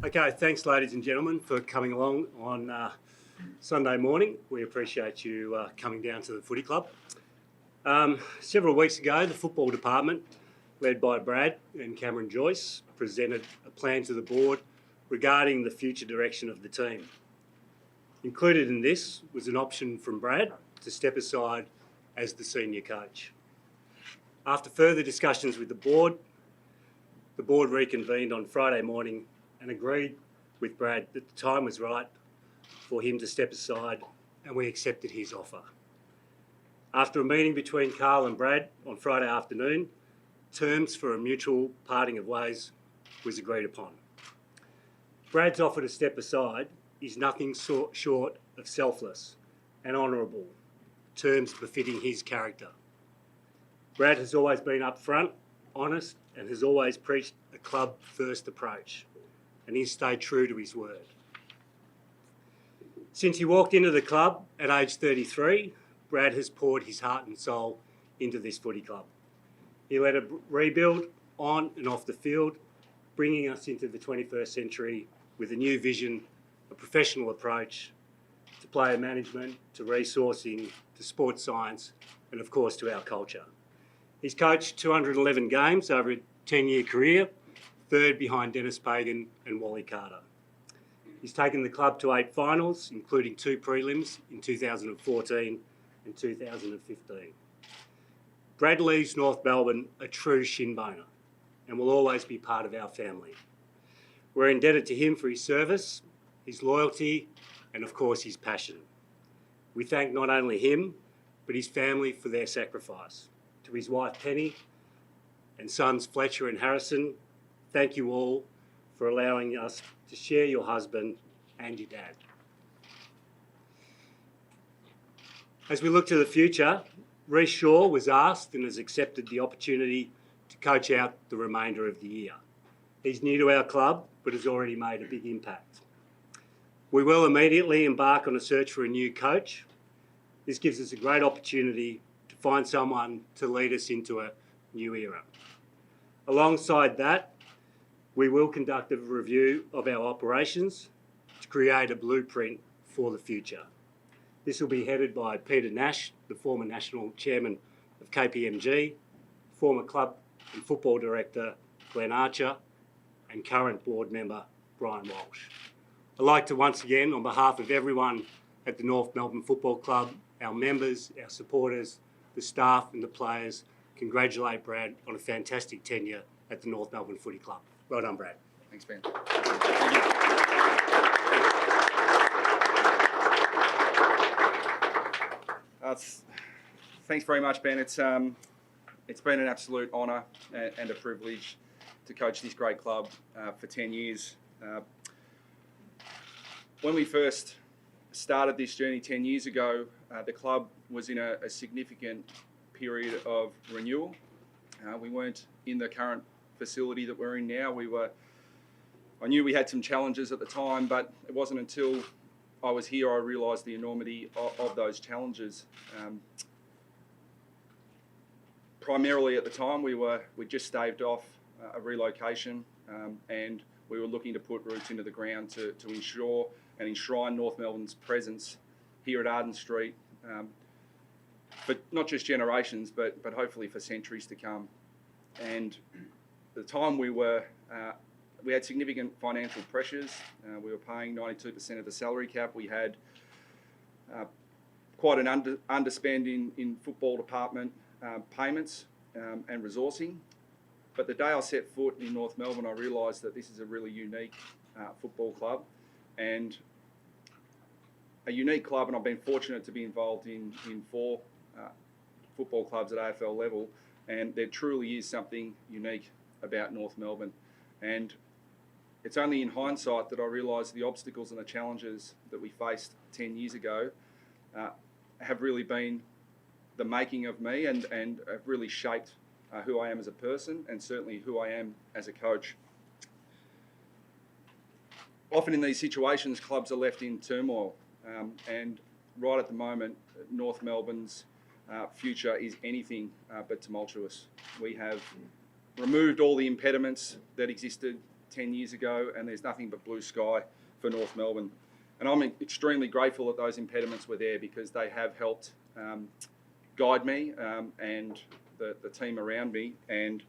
Okay, thanks ladies and gentlemen for coming along on Sunday morning. We appreciate you coming down to the footy club. Several weeks ago, the football department, led by Brad and Cameron Joyce, presented a plan to the board regarding the future direction of the team. Included in this was an option from Brad to step aside as the senior coach. After further discussions with the board reconvened on Friday morning and agreed with Brad that the time was right for him to step aside, and we accepted his offer. After a meeting between Carl and Brad on Friday afternoon, terms for a mutual parting of ways was agreed upon. Brad's offer to step aside is nothing short of selfless and honourable, terms befitting his character. Brad has always been upfront, honest, and has always preached a club-first approach, and he's stayed true to his word. Since he walked into the club at age 33, Brad has poured his heart and soul into this footy club. He led a rebuild on and off the field, bringing us into the 21st century with a new vision, a professional approach to player management, to resourcing, to sports science, and of course to our culture. He's coached 211 games over a 10-year career, third behind Dennis Pagan and Wally Carter. He's taken the club to 8 finals, including 2 prelims in 2014 and 2015. Brad leaves North Melbourne a true shinboner and will always be part of our family. We're indebted to him for his service, his loyalty, and of course his passion. We thank not only him, but his family for their sacrifice. To his wife Penny and sons Fletcher and Harrison, thank you all for allowing us to share your husband and your dad. As we look to the future, Rhys Shaw was asked and has accepted the opportunity to coach out the remainder of the year. He's new to our club, but has already made a big impact. We will immediately embark on a search for a new coach. This gives us a great opportunity to find someone to lead us into a new era. Alongside that, we will conduct a review of our operations to create a blueprint for the future. This will be headed by Peter Nash, the former National Chairman of KPMG, former Club and Football Director Glenn Archer, and current board member Brian Walsh. I'd like to once again, on behalf of everyone at the North Melbourne Football Club, our members, our supporters, the staff and the players, congratulate Brad on a fantastic tenure at the North Melbourne Footy Club. Well done, Brad. Thanks, Ben. Thanks very much, Ben. It's been an absolute honour and a privilege to coach this great club for 10 years. When we first started this journey 10 years ago, the club was in a significant period of renewal. We weren't in the current facility that we're in now. I knew we had some challenges at the time, but it wasn't until I was here I realised the enormity of those challenges. Primarily at the time, we just staved off a relocation, and we were looking to put roots into the ground to ensure and enshrine North Melbourne's presence here at Arden Street for not just generations, but hopefully for centuries to come. And at the time we had significant financial pressures. We were paying 92% of the salary cap. We had quite an underspend in football department payments and resourcing. But the day I set foot in North Melbourne, I realised that this is a really unique football club, and a unique club, and I've been fortunate to be involved in 4 football clubs at AFL level, and there truly is something unique about North Melbourne. And it's only in hindsight that I realised the obstacles and the challenges that we faced 10 years ago have really been the making of me and have really shaped who I am as a person and certainly who I am as a coach. Often in these situations, clubs are left in turmoil, and right at the moment, North Melbourne's future is anything but tumultuous. We have removed all the impediments that existed 10 years ago, and there's nothing but blue sky for North Melbourne. And I'm extremely grateful that those impediments were there, because they have helped guide me and the team around me, and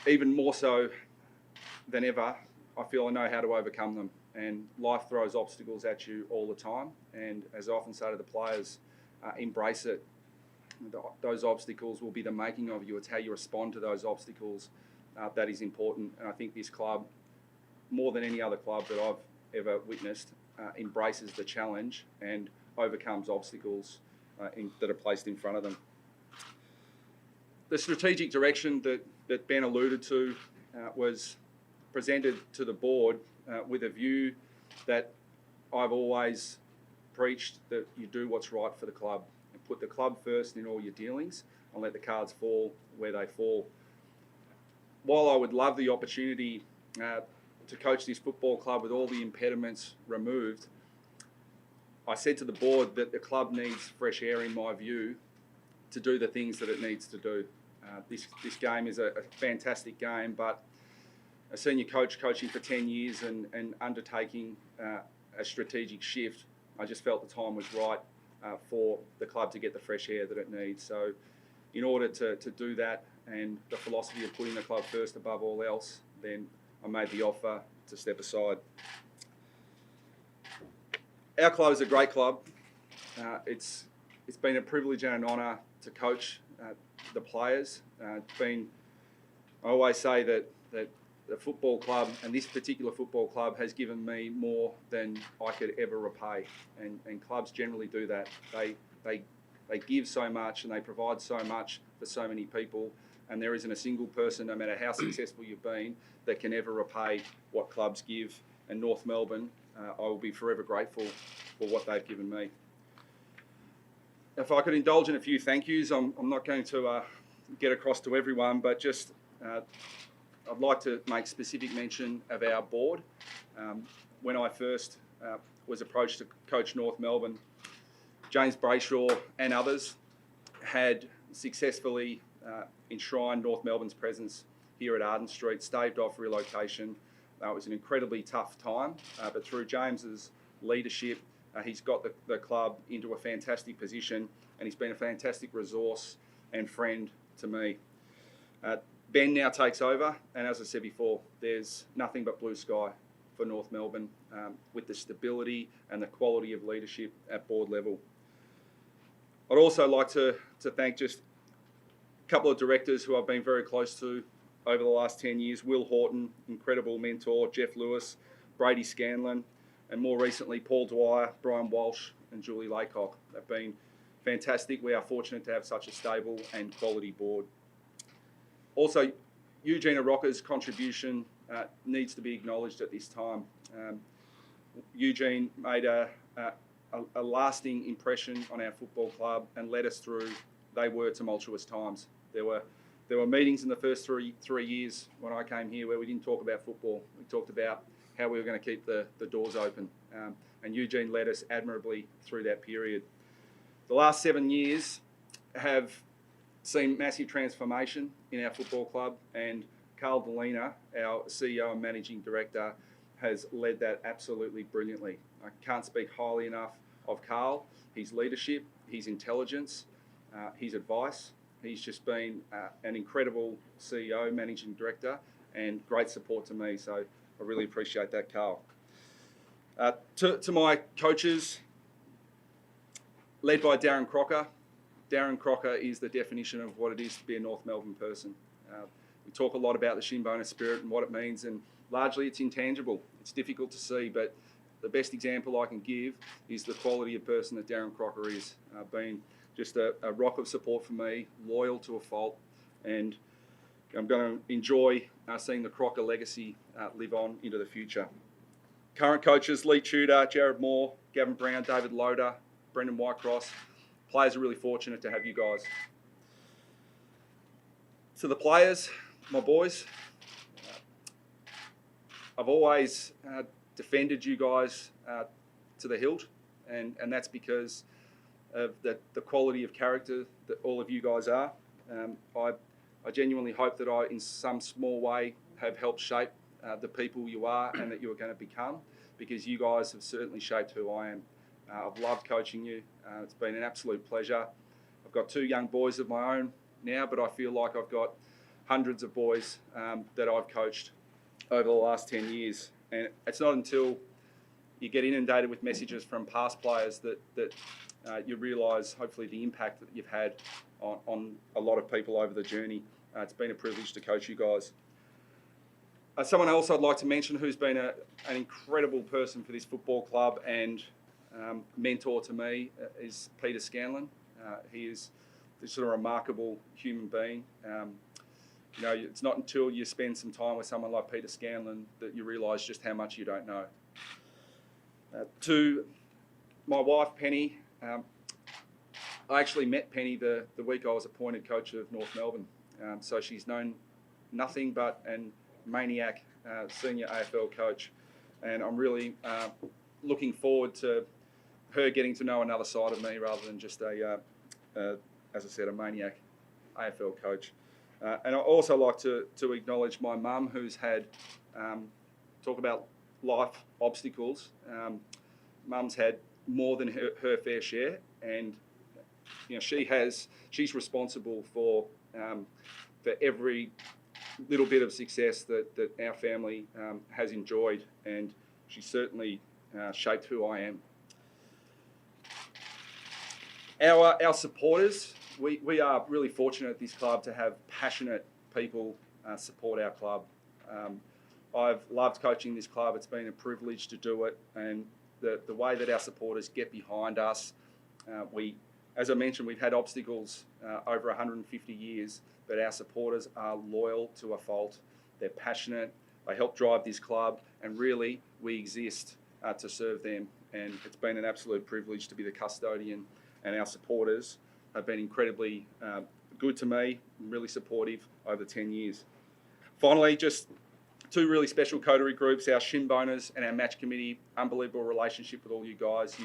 even more so than ever, I feel I know how to overcome them. And life throws obstacles at you all the time, and as I often say to the players, embrace it. Those obstacles will be the making of you. It's how you respond to those obstacles that is important. And I think this club, more than any other club that I've ever witnessed, embraces the challenge and overcomes obstacles that are placed in front of them. The strategic direction that Ben alluded to was presented to the board with a view that I've always preached, that you do what's right for the club and put the club first in all your dealings and let the cards fall where they fall. While I would love the opportunity to coach this football club with all the impediments removed, I said to the board that the club needs fresh air, in my view, to do the things that it needs to do. This game is a fantastic game, but a senior coach coaching for 10 years and undertaking a strategic shift, I just felt the time was right for the club to get the fresh air that it needs. So in order to do that, and the philosophy of putting the club first above all else, then I made the offer to step aside. Our club is a great club. It's been a privilege and an honour to coach the players. I always say that the football club, and this particular football club, has given me more than I could ever repay. And clubs generally do that. They give so much and they provide so much for so many people. And there isn't a single person, no matter how successful you've been, that can ever repay what clubs give. And North Melbourne, I will be forever grateful for what they've given me. If I could indulge in a few thank yous, I'm not going to get across to everyone, but just I'd like to make specific mention of our board. When I first was approached to coach North Melbourne, James Brayshaw and others had successfully enshrined North Melbourne's presence here at Arden Street, staved off relocation. It was an incredibly tough time, but through James's leadership, he's got the club into a fantastic position, and he's been a fantastic resource and friend to me. Ben now takes over, and as I said before, there's nothing but blue sky for North Melbourne with the stability and the quality of leadership at board level. I'd also like to thank just a couple of directors who I've been very close to over the last 10 years. Will Horton, incredible mentor, Jeff Lewis, Brady Scanlon, and more recently Paul Dwyer, Brian Walsh and Julie Laycock. They've been fantastic. We are fortunate to have such a stable and quality board. Also, Eugene Arocca's contribution needs to be acknowledged at this time. Eugene made a lasting impression on our football club and led us through, they were tumultuous times. There were meetings in the first three years when I came here where we didn't talk about football. We talked about how we were going to keep the doors open. And Eugene led us admirably through that period. The last 7 years have seen massive transformation in our football club, and Carl Delina, our CEO and Managing Director, has led that absolutely brilliantly. I can't speak highly enough of Carl, his leadership, his intelligence, his advice. He's just been an incredible CEO, Managing Director, and great support to me, so I really appreciate that, Carl. To my coaches, led by Darren Crocker. Darren Crocker is the definition of what it is to be a North Melbourne person. We talk a lot about the Shinboner spirit and what it means, and largely it's intangible. It's difficult to see, but the best example I can give is the quality of person that Darren Crocker is. Been just a rock of support for me, loyal to a fault, and I'm going to enjoy seeing the Crocker legacy live on into the future. Current coaches, Lee Tudor, Jared Moore, Gavin Brown, David Loader, Brendan Whitecross. Players are really fortunate to have you guys. To the players, my boys, I've always defended you guys to the hilt, and that's because of the quality of character that all of you guys are. I genuinely hope that I, in some small way, have helped shape the people you are and that you're going to become, because you guys have certainly shaped who I am. I've loved coaching you. It's been an absolute pleasure. I've got 2 young boys of my own now, but I feel like I've got hundreds of boys that I've coached over the last 10 years. And it's not until you get inundated with messages from past players that you realise, hopefully, the impact that you've had on a lot of people over the journey. It's been a privilege to coach you guys. Someone else I'd like to mention who's been an incredible person for this football club and mentor to me is Peter Scanlon. He is this sort of remarkable human being. You know, it's not until you spend some time with someone like Peter Scanlon that you realise just how much you don't know. To my wife, Penny, I actually met Penny the week I was appointed coach of North Melbourne. So she's known nothing but a maniac senior AFL coach. And I'm really looking forward to her getting to know another side of me rather than just as I said, a maniac AFL coach. And I also like to acknowledge my mum, who's had, talk about life obstacles. Mum's had more than her fair share, and you know she's responsible for every little bit of success that our family has enjoyed, and she certainly shaped who I am. Our supporters, we are really fortunate at this club to have passionate people support our club. I've loved coaching this club. It's been a privilege to do it, and the way that our supporters get behind us, as I mentioned, we've had obstacles over 150 years, but our supporters are loyal to a fault. They're passionate. They help drive this club, and really we exist to serve them. And it's been an absolute privilege to be the custodian, and our supporters have been incredibly good to me, really supportive over 10 years. Finally, just 2 really special coterie groups, our shin boners and our match committee. Unbelievable relationship with all you guys.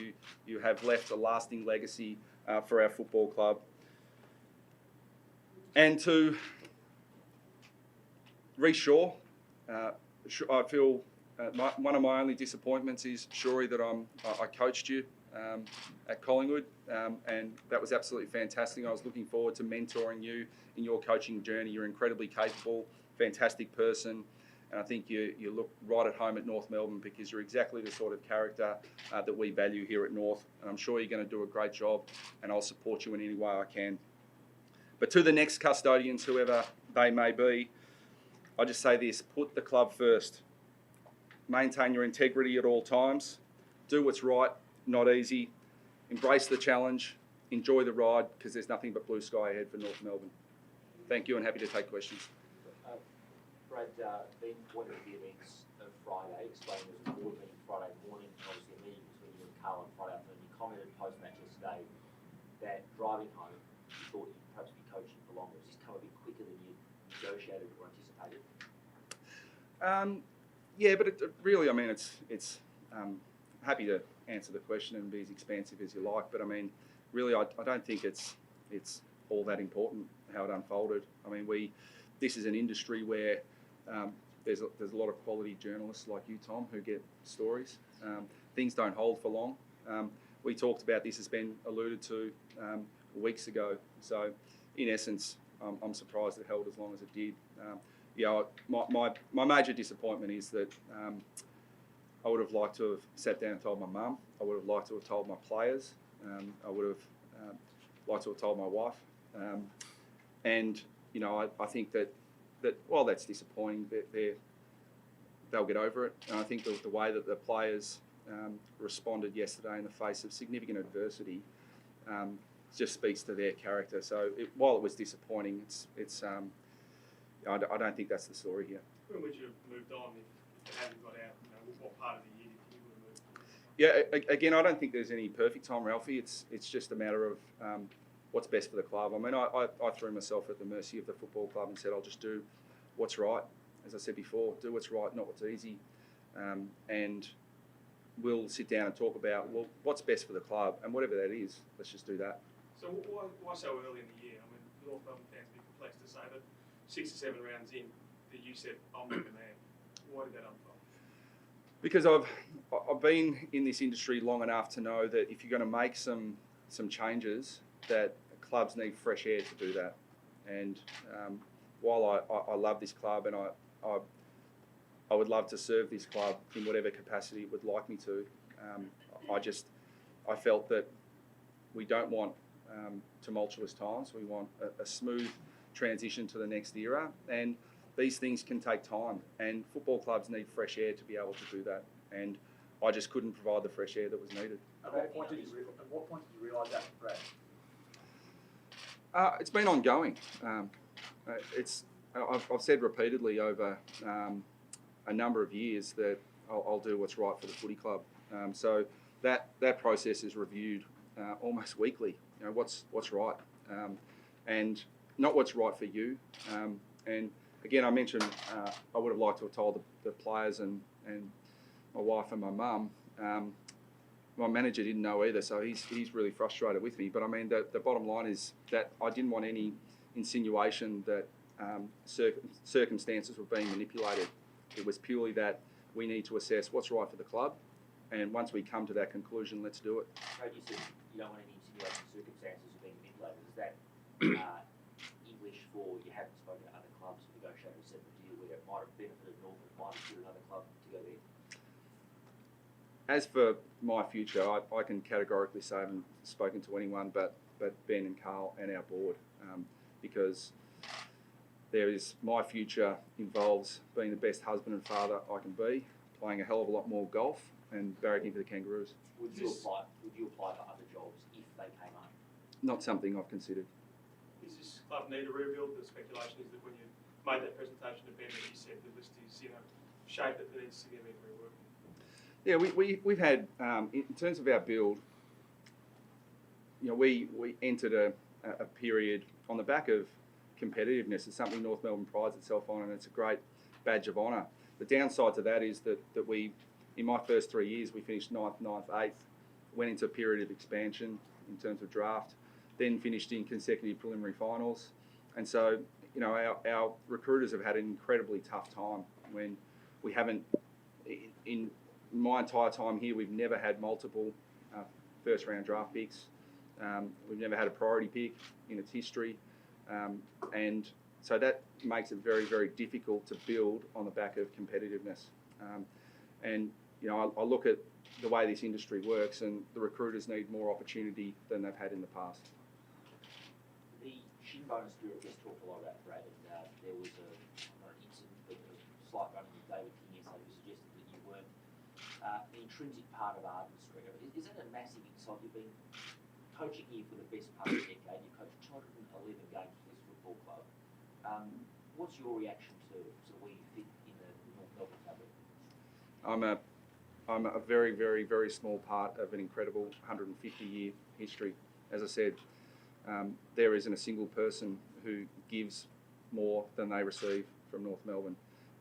You have left a lasting legacy for our football club. And to Reece Shaw, I feel one of my only disappointments is, Shawry, that I coached you at Collingwood, and that was absolutely fantastic. I was looking forward to mentoring you in your coaching journey. You're incredibly capable, fantastic person, and I think you look right at home at North Melbourne because you're exactly the sort of character that we value here at North, and I'm sure you're going to do a great job, and I'll support you in any way I can. But to the next custodians, whoever they may be, I just say this: put the club first. Maintain your integrity at all times. Do what's right, not easy. Embrace the challenge. Enjoy the ride, because there's nothing but blue sky ahead for North Melbourne. Thank you, and happy to take questions. Brad, being one of the events of Friday, explaining there was a board meeting Friday morning, obviously a meeting between you and Carl on Friday afternoon. You commented post-match yesterday that driving home, you thought you'd perhaps be coaching for longer. Has this come a bit quicker than you negotiated or anticipated? Yeah, but it really, I mean, it's happy to answer the question and be as expansive as you like. But I mean, really, I don't think it's all that important how it unfolded. I mean, this is an industry where there's a lot of quality journalists like you, Tom, who get stories. Things don't hold for long. We talked about this, has been alluded to weeks ago. So, in essence, I'm surprised it held as long as it did. My major disappointment is that I would have liked to have sat down and told my mum. I would have liked to have told my players. I would have liked to have told my wife. And you know, I think that while that's disappointing, they'll get over it. And I think the way that the players responded yesterday in the face of significant adversity just speaks to their character. So while it was disappointing, I don't think that's the story here. When would you have moved on if it hadn't got out? You know, what part of the year did you would have moved on? Yeah, again, I don't think there's any perfect time, Ralphie. It's just a matter of what's best for the club. I mean, I threw myself at the mercy of the football club and said, I'll just do what's right. As I said before, do what's right, not what's easy. And we'll sit down and talk about, well, what's best for the club, and whatever that is, let's just do that. So why so early in the year? I mean, North Melbourne fans would be perplexed to say that 6 or 7 rounds in, that you said, I'll be the man? Why did that unfold? Because I've been in this industry long enough to know that if you're going to make some changes, that clubs need fresh air to do that. And while I love this club and I would love to serve this club in whatever capacity it would like me to, I felt that we don't want tumultuous times. We want a smooth transition to the next era, and these things can take time, and football clubs need fresh air to be able to do that, and I just couldn't provide the fresh air that was needed. At what point did you realise that, Brad? It's been ongoing. I've said repeatedly over a number of years that I'll do what's right for the footy club. So that process is reviewed almost weekly. You know, what's right, and not what's right for you. And again, I mentioned I would have liked to have told the players and my wife and my mum. My manager didn't know either, so he's really frustrated with me. But I mean, the bottom line is that I didn't want any insinuation that circumstances were being manipulated. It was purely that we need to assess what's right for the club, and once we come to that conclusion, let's do it. Brad, you said you don't want any insinuation circumstances of being manipulated. Is that English for you haven't spoken to other clubs and negotiated a separate deal where it might have benefited North and might have suited another club to go there? As for my future, I can categorically say I haven't spoken to anyone but Ben and Carl and our board, because there is my future involves being the best husband and father I can be, playing a hell of a lot more golf, and barracking for the Kangaroos. Would you apply for other jobs if they came up? Not something I've considered. Is this club need a rebuild? The speculation is that when you made that presentation to Ben, that you said the list is in a shape that needs significant rework. Yeah, we've had, in terms of our build, you know, we entered a period on the back of competitiveness. It's something North Melbourne prides itself on, and it's a great badge of honour. The downside to that is that we, in my first 3 years, we finished 9th, 8th, went into a period of expansion in terms of draft, then finished in consecutive preliminary finals. And so, you know, our recruiters have had an incredibly tough time when we haven't, in my entire time here, we've never had multiple first round draft picks. We've never had a priority pick in its history. And so that makes it very, very difficult to build on the back of competitiveness. And, you know, I look at the way this industry works, and the recruiters need more opportunity than they've had in the past. The shin bonus group just talked a lot about Brad, and there was not an incident, but a slight run with David King yesterday who suggested that you weren't the intrinsic part of Arden's career. Is that a massive insult? You've been coaching here for the best part of a decade. You've coached 211 games for this football club. What's your reaction to where you fit in the North Melbourne fabric? I'm a very, very, very small part of an incredible 150-year history. As I said, there isn't a single person who gives more than they receive from North Melbourne.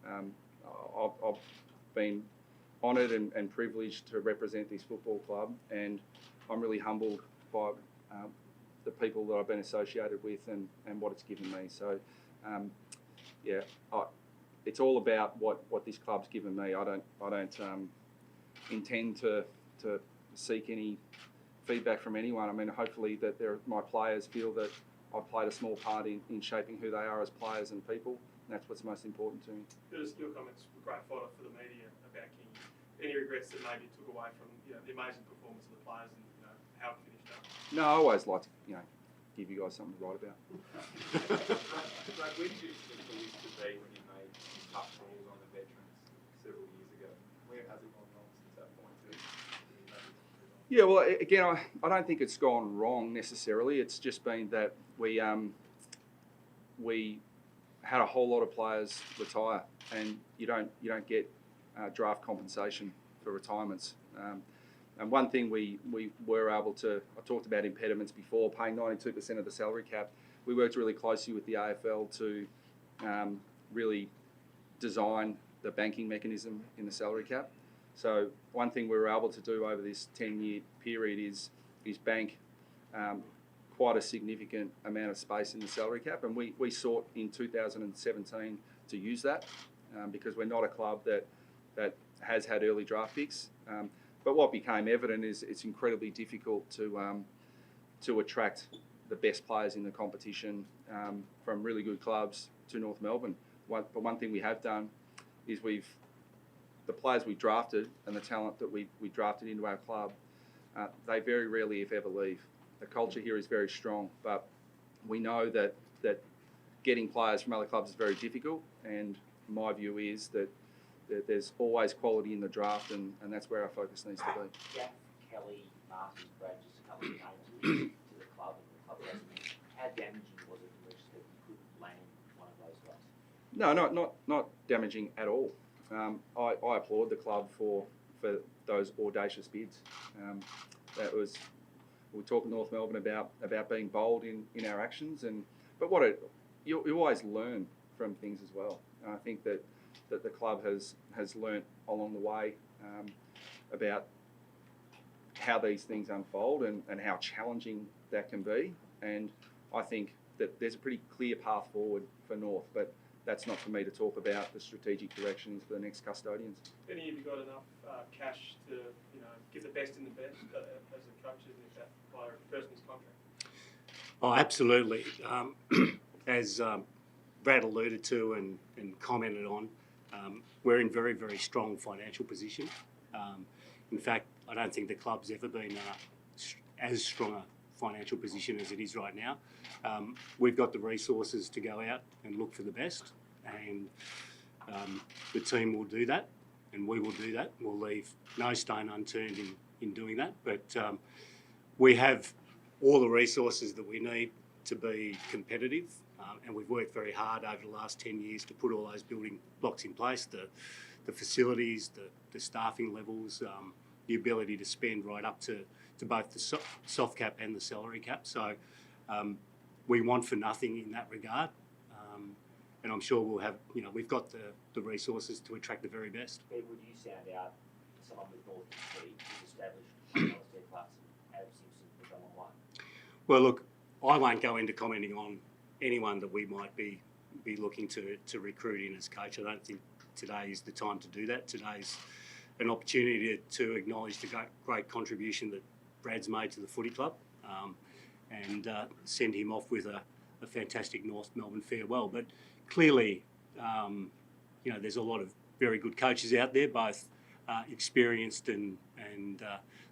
I've been honoured and privileged to represent this football club, and I'm really humbled by the people that I've been associated with and what it's given me. So, it's all about what this club's given me. I don't intend to seek any feedback from anyone. I mean, hopefully that my players feel that I've played a small part in shaping who they are as players and people, and that's what's most important to me. Your comments were great fodder for the media about King. Any regrets that maybe took away from the amazing performance of the players and how it finished up? No, I always like to give you guys something to write about. Where did you expect the list to be when you made tough calls on the veterans several years ago? Where has it gone wrong since that point? Yeah, well, again, I don't think it's gone wrong necessarily. It's just been that we had a whole lot of players retire, and you don't get draft compensation for retirements. And one thing we were able to, I talked about impediments before, paying 92% of the salary cap. We worked really closely with the AFL to really design the banking mechanism in the salary cap. So one thing we were able to do over this 10-year period is bank quite a significant amount of space in the salary cap, and we sought in 2017 to use that because we're not a club that has had early draft picks. But what became evident is it's incredibly difficult to attract the best players in the competition from really good clubs to North Melbourne. But one thing we have done is the players we drafted and the talent that we drafted into our club, they very rarely, if ever, leave. The culture here is very strong, but we know that getting players from other clubs is very difficult, and my view is that there's always quality in the draft, and that's where our focus needs to be. Jack, Kelly, Martin, Brad, just a couple of names to the club and the club resume. How damaging was it in which that you could land one of those guys? No, not damaging at all. I applaud the club for those audacious bids. We talk in North Melbourne about being bold in our actions, but you always learn from things as well. And I think that the club has learnt along the way about how these things unfold and how challenging that can be. And I think that there's a pretty clear path forward for North, but that's not for me to talk about the strategic directions for the next custodians. Benny, have you got enough cash to give the best in the best as a coach, even if that player person's contract? Oh, absolutely. As Brad alluded to and commented on, we're in very, very strong financial position. In fact, I don't think the club's ever been in as strong a financial position as it is right now. We've got the resources to go out and look for the best, and the team will do that, and we will do that. We'll leave no stone unturned in doing that, but we have all the resources that we need to be competitive, and we've worked very hard over the last 10 years to put all those building blocks in place, the facilities, the staffing levels, the ability to spend right up to both the soft cap and the salary cap. So we want for nothing in that regard, and I'm sure we'll have, we've got the resources to attract the very best. Ben, would you sound out someone with North history who's established Alistair Clarkson, Adam Simpson, would go a long way? Well, look, I won't go into commenting on anyone that we might be looking to recruit in as coach. I don't think today is the time to do that. Today's an opportunity to acknowledge the great contribution that Brad's made to the footy club, and send him off with a fantastic North Melbourne farewell. But clearly, there's a lot of very good coaches out there, both experienced and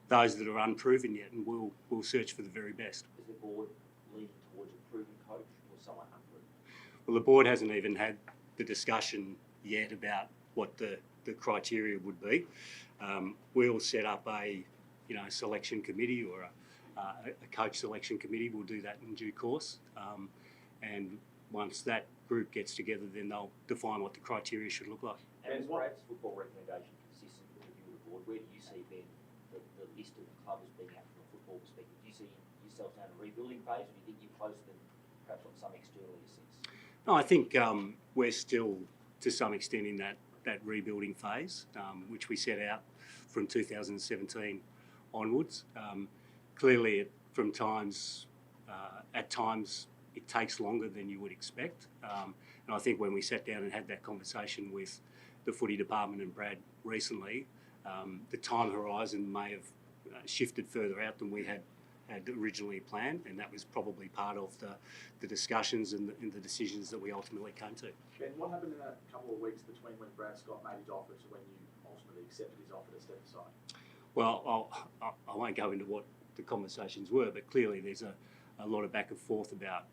those that are unproven yet, and we'll search for the very best. Is the board leaning towards a proven coach or someone unproven? Well, the board hasn't even had the discussion yet about what the criteria would be. We'll set up a selection committee or a coach selection committee. We'll do that in due course, and once that group gets together, then they'll define what the criteria should look like. And is Brad's football recommendation consistent with the view of the board? Where do you see, Ben, the list of the club as being at from a football perspective? Do you see yourself now in a rebuilding phase, or do you think you're closer than perhaps what some externally assess? No, I think we're still to some extent in that rebuilding phase, which we set out from 2017 onwards. Clearly, at times it takes longer than you would expect. And I think when we sat down and had that conversation with the footy department and Brad recently, the time horizon may have shifted further out than we had originally planned, and that was probably part of the discussions and the decisions that we ultimately came to. Ben, what happened in that couple of weeks between when Brad Scott made his offer to when you ultimately accepted his offer to step aside? Well, I won't go into what the conversations were, but clearly there's a lot of back and forth about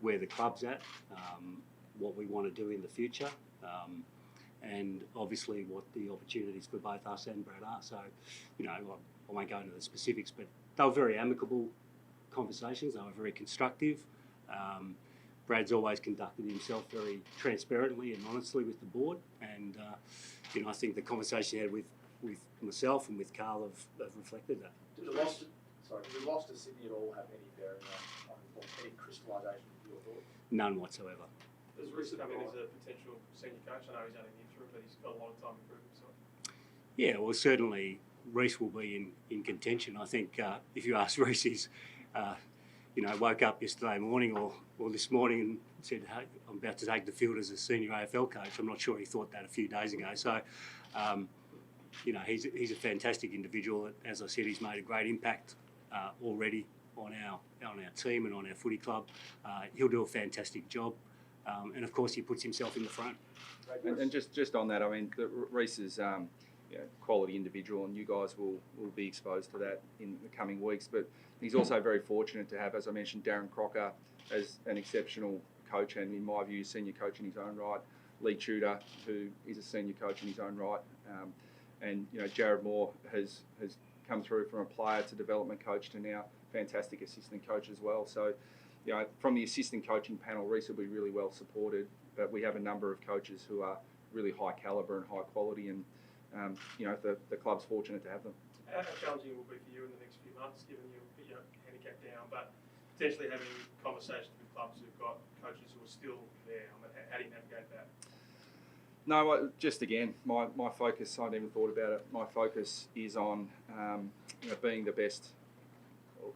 where the club's at, what we want to do in the future, and obviously what the opportunities for both us and Brad are. So, I won't go into the specifics, but they were very amicable conversations. They were very constructive. Brad's always conducted himself very transparently and honestly with the board, and I think the conversation he had with myself and with Carl have reflected that. Did the loss to Sydney at all have any bearing on any crystallisation of your thoughts? None whatsoever. Does Reece come in as a potential senior coach? I know he's only an interim, but he's got a lot of time to prove himself. Yeah, well, certainly Reece will be in contention. I think if you ask Reece, woke up yesterday morning or this morning and said, hey, I'm about to take the field as a senior AFL coach. I'm not sure he thought that a few days ago. So, he's a fantastic individual. As I said, he's made a great impact already on our team and on our footy club. He'll do a fantastic job. And, of course, he puts himself in the front. And just on that, I mean, Reece is quality individual, and you guys will be exposed to that in the coming weeks. But he's also very fortunate to have, as I mentioned, Darren Crocker as an exceptional coach, and in my view, senior coach in his own right. Lee Tudor, who is a senior coach in his own right, and Jared Moore has come through from a player to development coach to now fantastic assistant coach as well. So, from the assistant coaching panel, Reece will be really well supported. But we have a number of coaches who are really high calibre and high quality, and the club's fortunate to have them. How challenging will it be for you in the next few months, given you put your handicap down, but potentially having conversations with clubs who've got coaches who are still there? I mean, how do you navigate that? No, just again, my focus, I never thought about it, my focus is on being the best,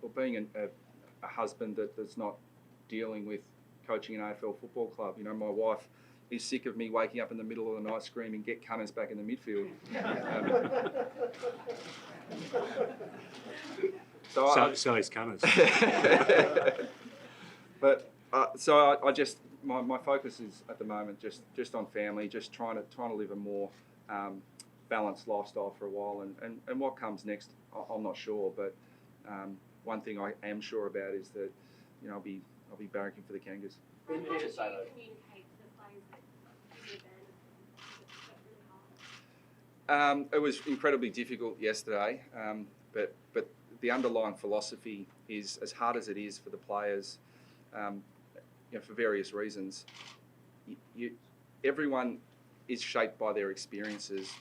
or being a husband that's not dealing with coaching an AFL football club. My wife is sick of me waking up in the middle of the night screaming, "Get Cunners back in the midfield." So is Cunners. But I just my focus is at the moment just on family, just trying to live a more balanced lifestyle for a while, and what comes next, I'm not sure. But one thing I am sure about is that I'll be barracking for the Kangas. How do you communicate to the players that you abandoned? It was incredibly difficult yesterday, but the underlying philosophy is, as hard as it is for the players, for various reasons, everyone is shaped by their experiences,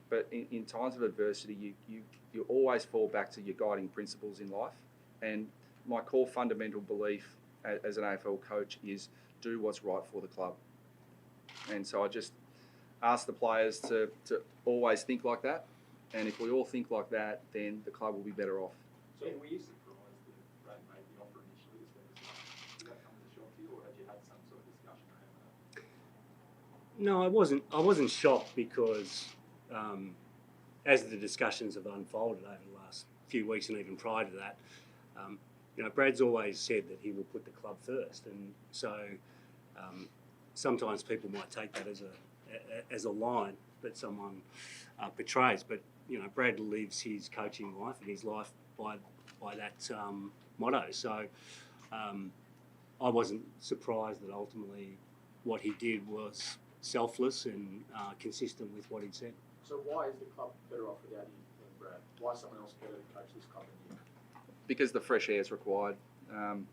but in times of adversity, you always fall back to your guiding principles in life. And my core fundamental belief as an AFL coach is do what's right for the club. And so I just ask the players to always think like that. And if we all think like that, then the club will be better off. So were you surprised that Brad made the offer initially as well? Did that come as a shock to you, or had you had some sort of discussion around that? No, I wasn't shocked because as the discussions have unfolded over the last few weeks and even prior to that, Brad's always said that he will put the club first, and so sometimes people might take that as a line that someone portrays, but Brad lives his coaching life and his life by that motto. So I wasn't surprised that ultimately what he did was selfless and consistent with what he'd said. So why is the club better off without you than Brad? Why is someone else better to coach this club than you? Because the fresh air is required. I'm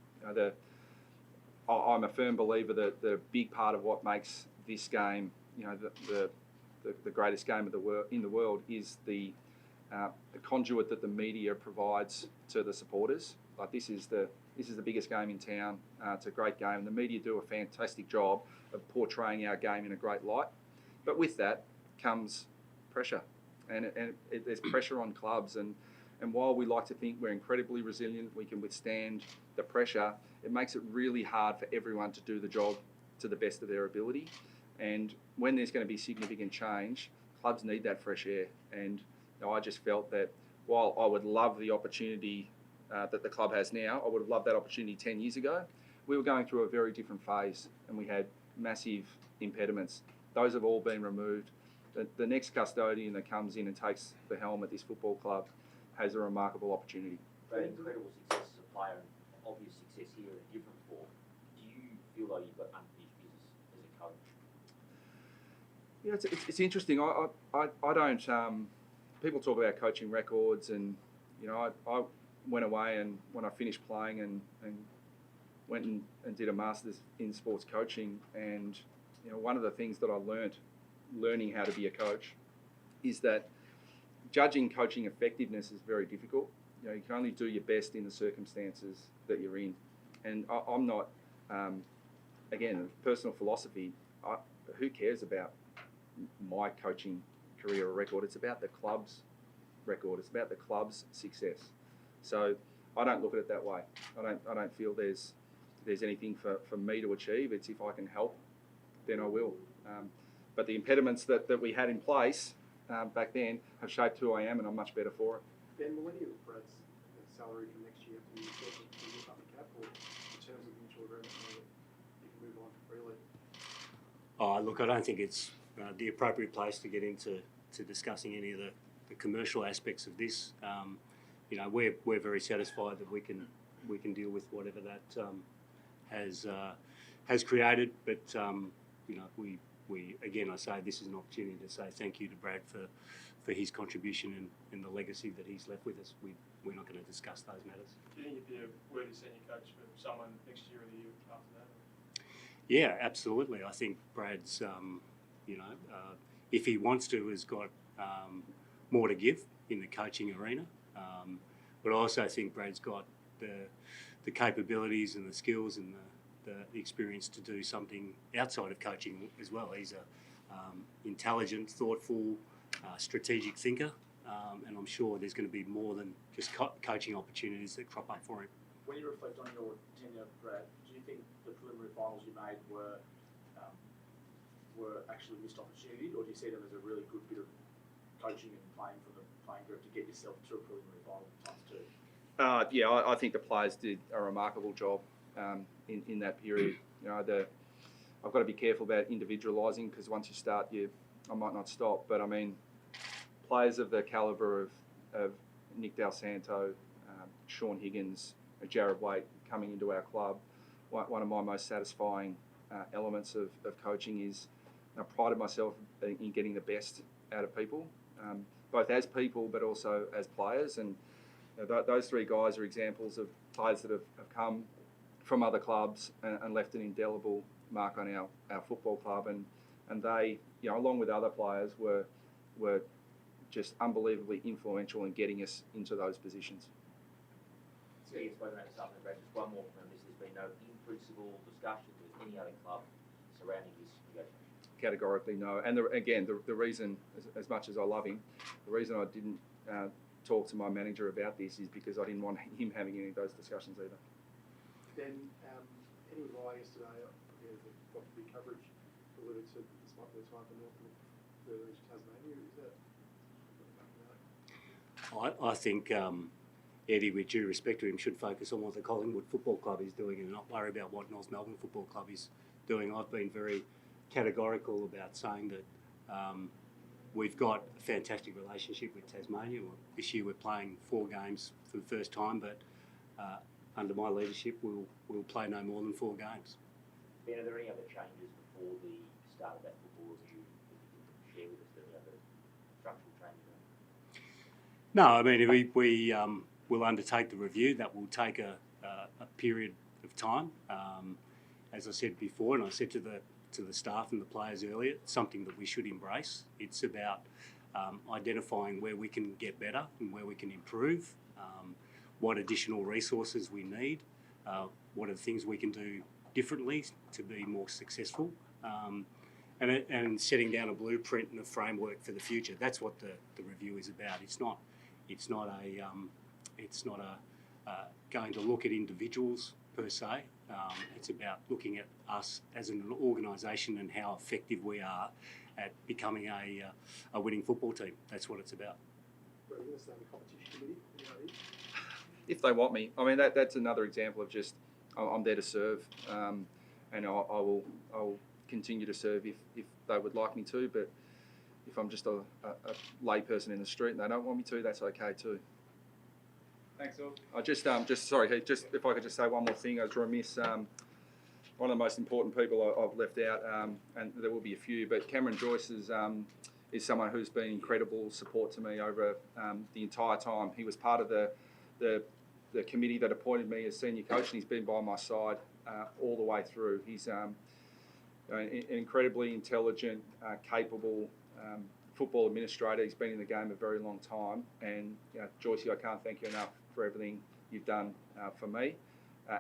a firm believer that the big part of what makes this game, the greatest game in the world, is the conduit that the media provides to the supporters. Like this is the biggest game in town. It's a great game, and the media do a fantastic job of portraying our game in a great light. But with that comes pressure, and there's pressure on clubs. And while we like to think we're incredibly resilient, we can withstand the pressure, it makes it really hard for everyone to do the job to the best of their ability. And when there's going to be significant change, clubs need that fresh air. And I just felt that while I would love the opportunity that the club has now, I would have loved that opportunity 10 years ago, we were going through a very different phase and we had massive impediments. Those have all been removed. The next custodian that comes in and takes the helm at this football club has a remarkable opportunity. Brad, incredible success as a player and obvious success here in a different form. Do you feel like you've got unfinished business as a coach? Yeah, it's interesting. I don't. People talk about coaching records, and I went away and when I finished playing and went and did a master's in sports coaching, and one of the things that I learning how to be a coach, is that judging coaching effectiveness is very difficult. You can only do your best in the circumstances that you're in. And I'm not, again, personal philosophy, who cares about my coaching career or record? It's about the club's record. It's about the club's success. So I don't look at it that way. I don't feel there's anything for me to achieve. It's if I can help, then I will. But the impediments that we had in place back then have shaped who I am, and I'm much better for it. Ben, will any of Brad's salary from next year have to be sorted to lift up the cap, or in terms of mutual agreement, you can move on freely? Oh, look, I don't think it's the appropriate place to get into discussing any of the commercial aspects of this. You know, we're very satisfied that we can deal with whatever that has created. But you know, we again, I say this is an opportunity to say thank you to Brad for his contribution and the legacy that he's left with us. We're not going to discuss those matters. Do you think you'd be a worthy senior coach for someone next year or the year after that? Yeah, absolutely. I think Brad's, you know, if he wants to, has got more to give in the coaching arena. But I also think Brad's got the capabilities and the skills and the experience to do something outside of coaching as well. He's a intelligent, thoughtful, strategic thinker, and I'm sure there's going to be more than just coaching opportunities that crop up for him. When you reflect on your tenure, Brad, do you think the preliminary finals you made were actually missed opportunity, or do you see them as a really good bit of coaching and playing from the playing group to get yourself to a preliminary final times two? Yeah, I think the players did a remarkable job in that period. You know, I've got to be careful about individualising, because once you start, I might not stop. But I mean, players of the calibre of Nick Del Santo, Sean Higgins, Jared Waite coming into our club, one of my most satisfying elements of coaching is I prided myself in getting the best out of people, both as people but also as players. And you know, those three guys are examples of players that have come from other clubs and left an indelible mark on our football club. And they, you know, along with other players, were just unbelievably influential in getting us into those positions. So you've spoken about something, Brad. Just one more from this. There's been no in-principle discussion with any other club surrounding this negotiation. Categorically no. And the reason, as much as I love him, the reason I didn't talk to my manager about this is because I didn't want him having any of those discussions either. Then, Eddie was lying yesterday, they've got big coverage delivered to the time for North Melbourne Tasmania. Is that? I think Eddie, with due respect to him, should focus on what the Collingwood Football Club is doing and not worry about what North Melbourne Football Club is doing. I've been very categorical about saying that we've got a fantastic relationship with Tasmania. This year we're playing 4 games for the first time, but under my leadership we'll play no more than 4 games. Ben, are there any other changes before the start of that football review that you can share with us? Are there other structural changes? No, I mean we'll undertake the review. That will take a period of time. As I said before, and I said to the staff and the players earlier, it's something that we should embrace. It's about identifying where we can get better and where we can improve, what additional resources we need, what are the things we can do differently to be more successful, and setting down a blueprint and a framework for the future. That's what the review is about. It's not going to look at individuals per se. It's about looking at us as an organisation and how effective we are at becoming a winning football team. That's what it's about. Are you going to stay in the competition committee? If they want me, I mean that's another example of just I'm there to serve, and I will continue to serve if they would like me to. But if I'm just a lay person in the street and they don't want me to, that's okay too. Thanks, Phil. I just sorry, just if I could just say one more thing. I was remiss. One of the most important people I've left out, and there will be a few, but Cameron Joyce is someone who's been incredible support to me over the entire time. He was part of the committee that appointed me as senior coach, and he's been by my side all the way through. He's an incredibly intelligent, capable football administrator. He's been in the game a very long time, and Joyce, I can't thank you enough for everything you've done for me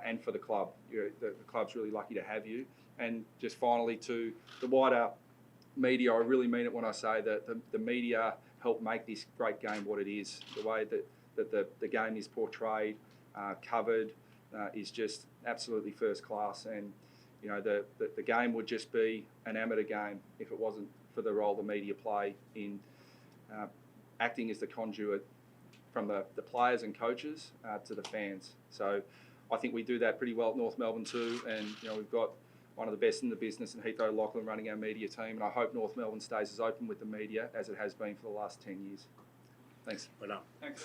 and for the club. The club's really lucky to have you. And just finally, to the wider media, I really mean it when I say that the media helped make this great game what it is. The way that the game is portrayed covered, is just absolutely first class. And you know, the game would just be an amateur game if it wasn't for the role the media play in acting as the conduit from the players and coaches to the fans. So I think we do that pretty well at North Melbourne too, and you know, we've got one of the best in the business, and Heath O'Loughlin running our media team, and I hope North Melbourne stays as open with the media as it has been for the last 10 years. Thanks. Well done. Thanks.